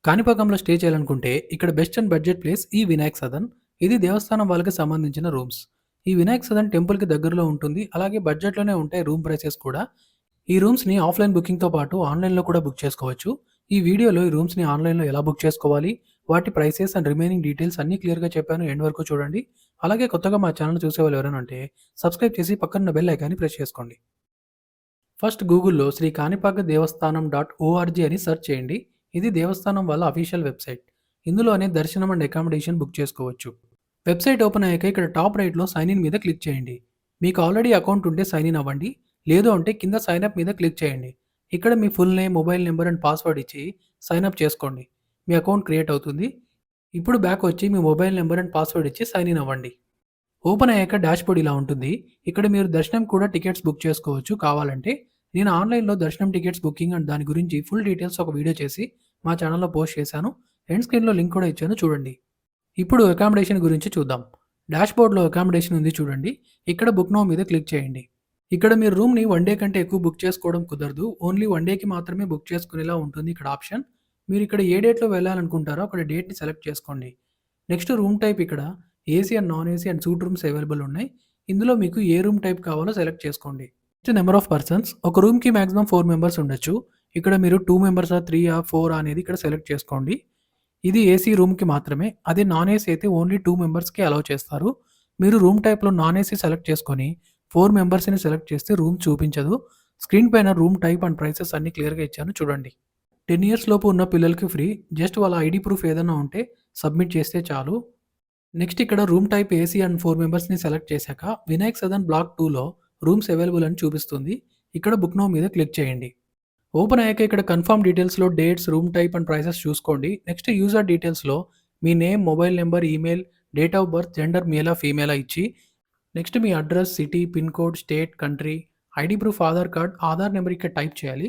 కాణిపాకంలో stay చేయాలనుకుంటే ఇక్కడ best and budget place ఈ వినాయక్ సదన్. ఇది దేవస్థానం వాళ్ళకి సంబంధించిన రూమ్స్. ఈ వినాయక్ సదన్ టెంపుల్కి దగ్గరలో ఉంటుంది. అలాగే బడ్జెట్లోనే ఉంటాయి రూమ్ ప్రైసెస్ కూడా. ఈ రూమ్స్ని ఆఫ్లైన్ బుకింగ్తో పాటు ఆన్లైన్లో కూడా బుక్ చేసుకోవచ్చు. ఈ వీడియోలో ఈ రూమ్స్ని ఆన్లైన్లో ఎలా బుక్ చేసుకోవాలి, వాటి ప్రైసెస్ అండ్ రిమైనింగ్ డీటెయిల్స్ అన్నీ క్లియర్గా చెప్పాను. ఎండ్ వరకు చూడండి. అలాగే కొత్తగా మా ఛానల్ చూసేవాళ్ళు ఎవరైనా ఉంటే సబ్స్క్రైబ్ చేసి పక్కన బెల్ ఐకాన్ని ప్రెస్ చేసుకోండి. ఫస్ట్ గూగుల్‌లో శ్రీ కాణిపాక దేవస్థానం .org అని సెర్చ్ చేయండి. ఇది దేవస్థానం వాళ్ళ అఫీషియల్ వెబ్సైట్. ఇందులోనే దర్శనం అండ్ అకామిడేషన్ బుక్ చేసుకోవచ్చు. వెబ్సైట్ ఓపెన్ అయ్యాక ఇక్కడ టాప్ రైట్‌లో సైన్ ఇన్ మీద క్లిక్ చేయండి. మీకు ఆల్రెడీ అకౌంట్ ఉంటే సైన్ ఇన్ అవ్వండి. లేదు అంటే కింద సైన్ అప్ మీద క్లిక్ చేయండి. ఇక్కడ మీ full name, mobile number and password ఇచ్చి సైన్ అప్ చేసుకోండి. మీ అకౌంట్ క్రియేట్ అవుతుంది. ఇప్పుడు బ్యాక్ వచ్చి మీ మొబైల్ నెంబర్ అండ్ పాస్వర్డ్ ఇచ్చి సైన్ ఇన్ అవ్వండి. ఓపెన్ అయ్యాక డాష్‌బోర్డ్ ఇలా ఉంటుంది. ఇక్కడ మీరు దర్శనం కూడా టికెట్స్ బుక్ చేసుకోవచ్చు కావాలంటే. నేను ఆన్‌లైన్‌లో దర్శనం టికెట్స్ బుకింగ్ అండ్ దాని గురించి ఫుల్ డీటెయిల్స్ ఒక వీడియో చేసి మా ఛానల్‌లో పోస్ట్ చేశాను. ఎండ్ స్క్రీన్‌లో లింక్ కూడా ఇచ్చాను చూడండి. ఇప్పుడు అకామిడేషన్ గురించి చూద్దాం. డాష్‌బోర్డ్‌లో అకామిడేషన్ ఉంది చూడండి. ఇక్కడ బుక్ నౌ మీద క్లిక్ చేయండి. ఇక్కడ మీరు రూమ్‌ని 1 డే కంటే ఎక్కువ బుక్ చేసుకోవడం కుదరదు. ఓన్లీ 1 డేకి మాత్రమే బుక్ చేసుకునేలా ఉంటుంది ఇక్కడ ఆప్షన్. మీరు ఇక్కడ ఏ డేట్‌లో వెళ్ళాలనుకుంటారో అక్కడ డేట్‌ని సెలెక్ట్ చేసుకోండి. నెక్స్ట్ రూమ్ టైప్ ఇక్కడ AC and non AC and suit rooms available ఉన్నాయి. ఇందులో మీకు ఏ రూమ్ టైప్ కావాలో సెలెక్ట్ చేసుకోండి. Next number of persons. ఒక రూమ్‌కి మాక్సిమం 4 మెంబర్స్ ఉండొచ్చు. ఇక్కడ మీరు 2 మెంబర్సా, 3 4 అనేది ఇక్కడ సెలెక్ట్ చేసుకోండి. ఇది ఏసీ రూమ్‌కి మాత్రమే. అదే నాన్ ఏసీ అయితే ఓన్లీ 2 మెంబర్స్‌కే అలౌ చేస్తారు. మీరు రూమ్ టైప్‌లో నాన్ ఏసీ సెలెక్ట్ చేసుకొని 4 మెంబర్స్‌ని సెలెక్ట్ చేస్తే రూమ్ చూపించదు. స్క్రీన్ పైన రూమ్ టైప్ అండ్ ప్రైసెస్ అన్నీ క్లియర్‌గా ఇచ్చాను చూడండి. 10 ఇయర్స్ లోపు ఉన్న పిల్లలకి ఫ్రీ. జస్ట్ వాళ్ళ ఐడీ ప్రూఫ్ ఏదైనా ఉంటే సబ్మిట్ చేస్తే చాలు. నెక్స్ట్ ఇక్కడ రూమ్ టైప్ ఏసీ అండ్ 4 మెంబర్స్‌ని సెలెక్ట్ చేశాక వినాయక్ సదన్ బ్లాక్ 2లో రూమ్స్ అవైలబుల్ అని చూపిస్తుంది. ఇక్కడ బుక్ నౌ మీద క్లిక్ చేయండి. ఓపెన్ అయ్యాక ఇక్కడ కన్ఫర్మ్ డీటెయిల్స్‌లో dates, room type and prices చూసుకోండి. నెక్స్ట్ యూజర్ డీటెయిల్స్‌లో మీ name, mobile number, email, date of birth, gender మేలా, ఫీమేలా ఇచ్చి నెక్స్ట్ మీ address, city, pin code, state, country, ID proof Aadhaar card, Aadhaar number ఇక్కడ టైప్ చేయాలి.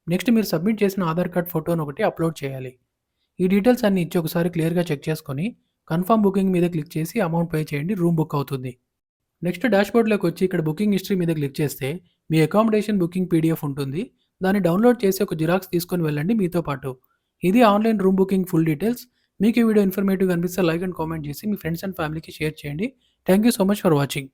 నెక్స్ట్ మీరు సబ్మిట్ చేసిన ఆధార్ కార్డ్ ఫోటోను ఒకటి అప్లోడ్ చేయాలి. ఈ డీటెయిల్స్ అన్నీ ఇచ్చి ఒకసారి క్లియర్‌గా చెక్ చేసుకొని కన్ఫర్మ్ బుకింగ్ మీద క్లిక్ చేసి అమౌంట్ పే చేయండి. రూమ్ బుక్ అవుతుంది. నెక్స్ట్ డాష్‌బోర్డ్‌లోకి వచ్చి ఇక్కడ బుకింగ్ హిస్టరీ మీద క్లిక్ చేస్తే మీ అకామిడేషన్ బుకింగ్ పీడీఎఫ్ ఉంటుంది. దాన్ని డౌన్లోడ్ చేసి ఒక జిరాక్స్ తీసుకొని వెళ్ళండి మీతో పాటు. ఇది online room booking full details. మీకు ఈ వీడియో ఇన్ఫర్మేటివ్‌గా అనిపిస్తే లైక్ అండ్ కామెంట్ చేసి మీ ఫ్రెండ్స్ అండ్ ఫ్యామిలీకి షేర్ చేయండి. Thank you so much for watching.